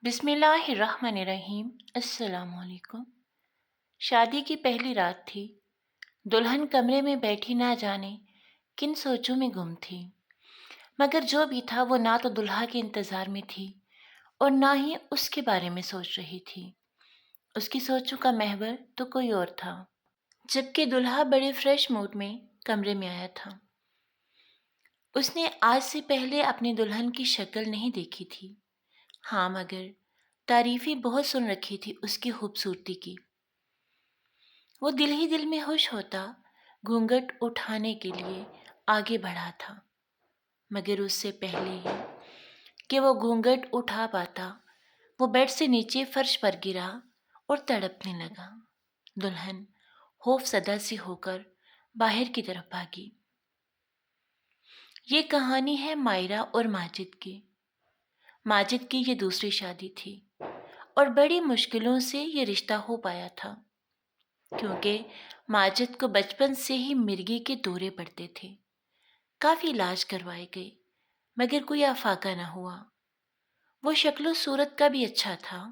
بسم اللہ الرحمن الرحیم۔ السلام علیکم۔ شادی کی پہلی رات تھی۔ دلہن کمرے میں بیٹھی نہ جانے کن سوچوں میں گم تھی، مگر جو بھی تھا وہ نہ تو دلہا کے انتظار میں تھی اور نہ ہی اس کے بارے میں سوچ رہی تھی۔ اس کی سوچوں کا محور تو کوئی اور تھا، جبکہ دلہا بڑے فریش موڈ میں کمرے میں آیا تھا۔ اس نے آج سے پہلے اپنی دلہن کی شکل نہیں دیکھی تھی، ہاں مگر تعریفیں بہت سن رکھی تھی اس کی خوبصورتی کی۔ وہ دل ہی دل میں خوش ہوتا گھونگھٹ اٹھانے کے لیے آگے بڑھا تھا، مگر اس سے پہلے ہی کہ وہ گھونگھٹ اٹھا پاتا وہ بیڈ سے نیچے فرش پر گرا اور تڑپنے لگا۔ دلہن خوف زدہ سی ہو کر باہر کی طرف بھاگی۔ یہ کہانی ہے مائرہ اور ماجد کی۔ ماجد کی یہ دوسری شادی تھی اور بڑی مشکلوں سے یہ رشتہ ہو پایا تھا، کیونکہ ماجد کو بچپن سے ہی مرگی کے دورے پڑتے تھے۔ کافی علاج کروائے گئے مگر کوئی افاقہ نہ ہوا۔ وہ شکل و صورت کا بھی اچھا تھا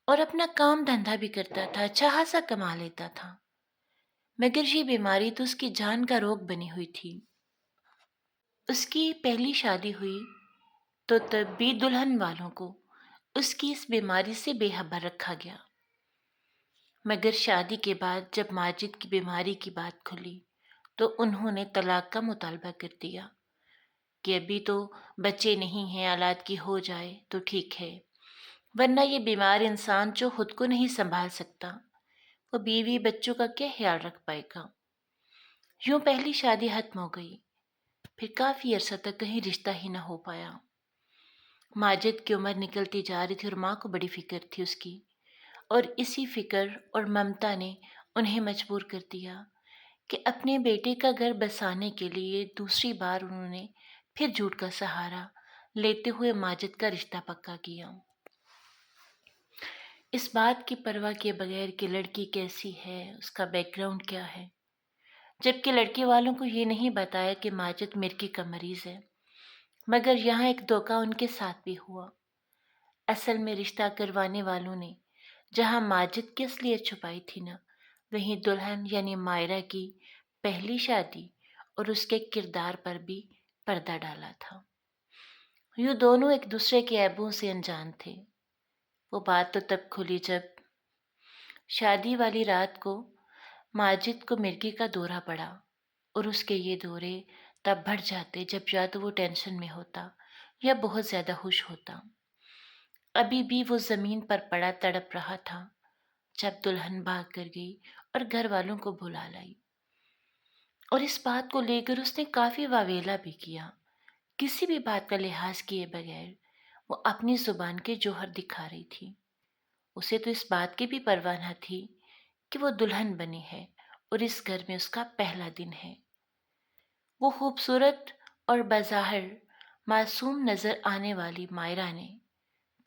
اور اپنا کام دھندا بھی کرتا تھا، چاہا سا کما لیتا تھا، مگر یہ بیماری تو اس کی جان کا روگ بنی ہوئی تھی۔ اس کی پہلی شادی ہوئی تو تب بھی دلہن والوں کو اس کی اس بیماری سے بے خبر رکھا گیا، مگر شادی کے بعد جب ماجد کی بیماری کی بات کھلی تو انہوں نے طلاق کا مطالبہ کر دیا کہ ابھی تو بچے نہیں ہیں، اولاد کی ہو جائے تو ٹھیک ہے، ورنہ یہ بیمار انسان جو خود کو نہیں سنبھال سکتا وہ بیوی بچوں کا کیا خیال رکھ پائے گا۔ یوں پہلی شادی ختم ہو گئی، پھر کافی عرصہ تک کہیں رشتہ ہی نہ ہو پایا۔ ماجد کی عمر نکلتی جا رہی تھی اور ماں کو بڑی فکر تھی اس کی، اور اسی فکر اور ممتا نے انہیں مجبور کر دیا کہ اپنے بیٹے کا گھر بسانے کے لیے دوسری بار انہوں نے پھر جھوٹ کا سہارا لیتے ہوئے ماجد کا رشتہ پکا کیا، اس بات کی پرواہ کیے بغیر کہ لڑکی کیسی ہے، اس کا بیک گراؤنڈ کیا ہے، جبکہ لڑکی والوں کو یہ نہیں بتایا کہ ماجد مرگی کا مریض ہے۔ مگر یہاں ایک دھوکہ ان کے ساتھ بھی ہوا۔ اصل میں رشتہ کروانے والوں نے جہاں ماجد کی اصلیت چھپائی تھی نا، وہیں دلہن یعنی مائرہ کی پہلی شادی اور اس کے کردار پر بھی پردہ ڈالا تھا۔ یوں دونوں ایک دوسرے کے عیبوں سے انجان تھے۔ وہ بات تو تب کھلی جب شادی والی رات کو ماجد کو مرگی کا دورہ پڑا، اور اس کے یہ دورے تب بڑھ جاتے جب یا تو وہ ٹینشن میں ہوتا یا بہت زیادہ خوش ہوتا۔ ابھی بھی وہ زمین پر پڑا تڑپ رہا تھا جب دلہن بھاگ کر گئی اور گھر والوں کو بلا لائی، اور اس بات کو لے کر اس نے کافی واویلا بھی کیا، کسی بھی بات کا لحاظ کیے بغیر وہ اپنی زبان کے جوہر دکھا رہی تھی۔ اسے تو اس بات کی بھی پرواہ نہ تھی کہ وہ دلہن بنی ہے اور اس گھر میں اس کا پہلا دن ہے۔ وہ خوبصورت اور بظاہر معصوم نظر آنے والی مائرہ نے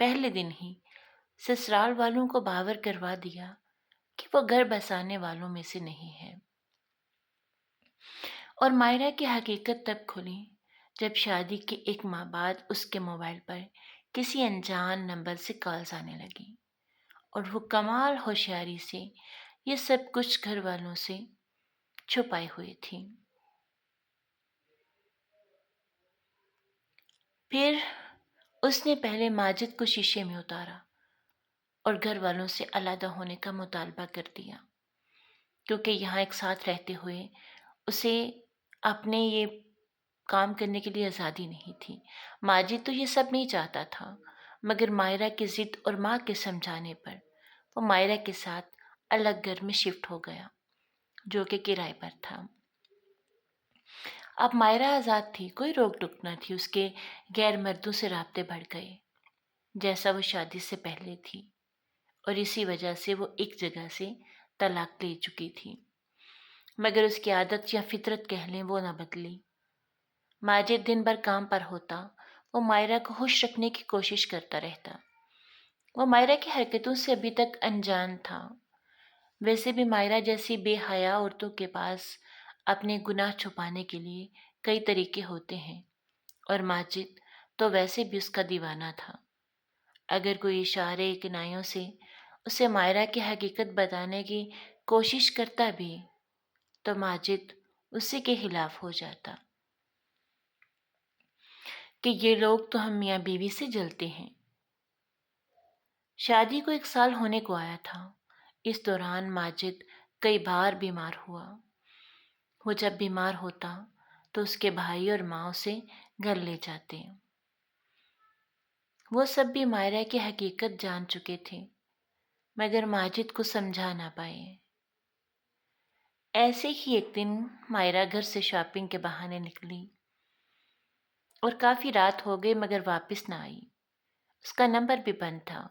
پہلے دن ہی سسرال والوں کو باور کروا دیا کہ وہ گھر بسانے والوں میں سے نہیں ہے، اور مائرہ کی حقیقت تب کھلی جب شادی کے ایک ماہ بعد اس کے موبائل پر کسی انجان نمبر سے کالز آنے لگی، اور وہ کمال ہوشیاری سے یہ سب کچھ گھر والوں سے چھپائے ہوئے تھی۔ پھر اس نے پہلے ماجد کو شیشے میں اتارا اور گھر والوں سے علیحدہ ہونے کا مطالبہ کر دیا، کیونکہ یہاں ایک ساتھ رہتے ہوئے اسے اپنے یہ کام کرنے کے لیے آزادی نہیں تھی۔ ماجد تو یہ سب نہیں چاہتا تھا، مگر مائرہ کی ضد اور ماں کے سمجھانے پر وہ مائرہ کے ساتھ الگ گھر میں شفٹ ہو گیا جو کہ کرائے پر تھا۔ اب مائرہ آزاد تھی، کوئی روک ٹوک نہ تھی، اس کے غیر مردوں سے رابطے بڑھ گئے جیسا وہ شادی سے پہلے تھی، اور اسی وجہ سے وہ ایک جگہ سے طلاق لے چکی تھی، مگر اس کی عادت یا فطرت کہہ لیں وہ نہ بدلی۔ ماجد دن بھر کام پر ہوتا، وہ مائرہ کو خوش رکھنے کی کوشش کرتا رہتا۔ وہ مائرہ کی حرکتوں سے ابھی تک انجان تھا۔ ویسے بھی مائرہ جیسی بے حیا عورتوں کے پاس اپنے گناہ چھپانے کے لیے کئی طریقے ہوتے ہیں، اور ماجد تو ویسے بھی اس کا دیوانہ تھا۔ اگر کوئی اشارے کنایوں سے اسے مائرہ کی حقیقت بتانے کی کوشش کرتا بھی تو ماجد اسی کے خلاف ہو جاتا کہ یہ لوگ تو ہم میاں بیوی سے جلتے ہیں۔ شادی کو 1 سال ہونے کو آیا تھا۔ اس دوران ماجد کئی بار بیمار ہوا۔ وہ جب بیمار ہوتا تو اس کے بھائی اور ماں اسے گھر لے جاتے۔ وہ سب بھی مائرہ کی حقیقت جان چکے تھے مگر ماجد کو سمجھا نہ پائے۔ ایسے ہی ایک دن مائرہ گھر سے شاپنگ کے بہانے نکلی اور کافی رات ہو گئی مگر واپس نہ آئی۔ اس کا نمبر بھی بند تھا۔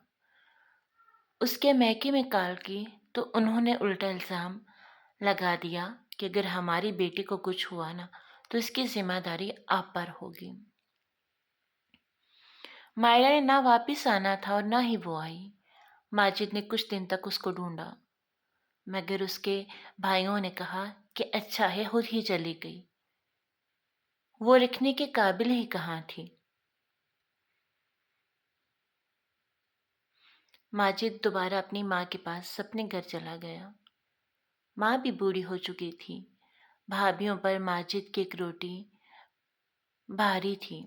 اس کے میکے میں کال کی تو انہوں نے الٹا الزام لگا دیا کہ اگر ہماری بیٹی کو کچھ ہوا نا تو اس کی ذمہ داری آپ پر ہوگی۔ مائرہ نے نہ واپس آنا تھا اور نہ ہی وہ آئی۔ ماجد نے کچھ دن تک اس کو ڈھونڈا مگر اس کے بھائیوں نے کہا کہ اچھا ہے خود ہی چلی گئی، وہ رکھنے کے قابل ہی کہاں تھی۔ ماجد دوبارہ اپنی ماں کے پاس اپنے گھر چلا گیا۔ ماں بھی بوڑھی ہو چکی تھی۔ بھابھیوں پر ماجد کی ایک روٹی بھاری تھی۔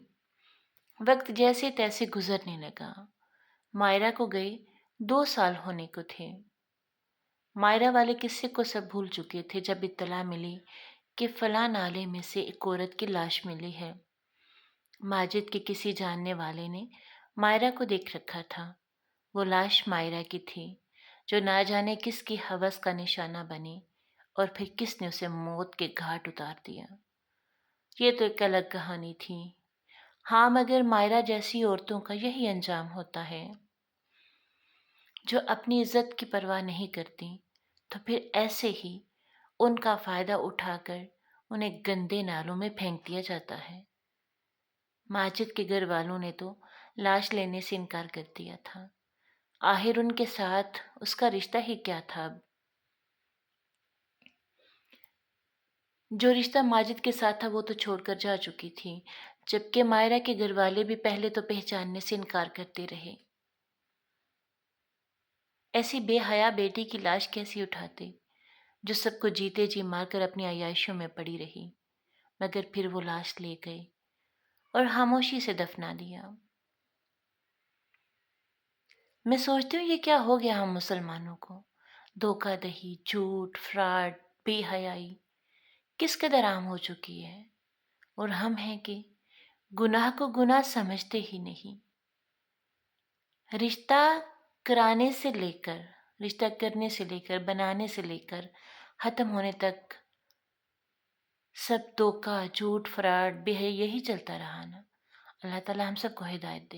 وقت جیسے تیسے گزرنے لگا۔ مائرہ کو گئے 2 سال ہونے کو تھے۔ مائرہ والے قصے کو سب بھول چکے تھے جب اطلاع ملی کہ فلاں نالے میں سے ایک عورت کی لاش ملی ہے۔ ماجد کے کسی جاننے والے نے مائرہ کو دیکھ رکھا تھا۔ وہ لاش مائرہ کی تھی جو نہ جانے کس کی ہوس کا نشانہ بنی اور پھر کس نے اسے موت کے گھاٹ اتار دیا۔ یہ تو ایک الگ کہانی تھی۔ ہاں مگر مائرہ جیسی عورتوں کا یہی انجام ہوتا ہے جو اپنی عزت کی پرواہ نہیں کرتی تو پھر ایسے ہی ان کا فائدہ اٹھا کر انہیں گندے نالوں میں پھینک دیا جاتا ہے۔ ماجد کے گھر والوں نے تو لاش لینے سے انکار کر دیا تھا۔ آخر ان کے ساتھ اس کا رشتہ ہی کیا تھا اب؟ جو رشتہ ماجد کے ساتھ تھا وہ تو چھوڑ کر جا چکی تھی، جبکہ مائرہ کے گھر والے بھی پہلے تو پہچاننے سے انکار کرتے رہے۔ ایسی بے حیا بیٹی کی لاش کیسی اٹھاتے جو سب کو جیتے جی مار کر اپنی عیاشیوں میں پڑی رہی، مگر پھر وہ لاش لے گئے اور خاموشی سے دفنا دیا۔ میں سوچتی ہوں یہ کیا ہو گیا ہم مسلمانوں کو؟ دھوکہ دہی، جھوٹ، فراڈ، بے حیائی کس قدر عام ہو چکی ہے، اور ہم ہیں کہ گناہ کو گناہ سمجھتے ہی نہیں۔ رشتہ کرانے سے لے کر، رشتہ کرنے سے لے کر، بنانے سے لے کر ختم ہونے تک سب دھوکہ، جھوٹ، فراڈ، بے حیائی یہی چلتا رہا نا۔ اللہ تعالیٰ ہم سب کو ہدایت دے۔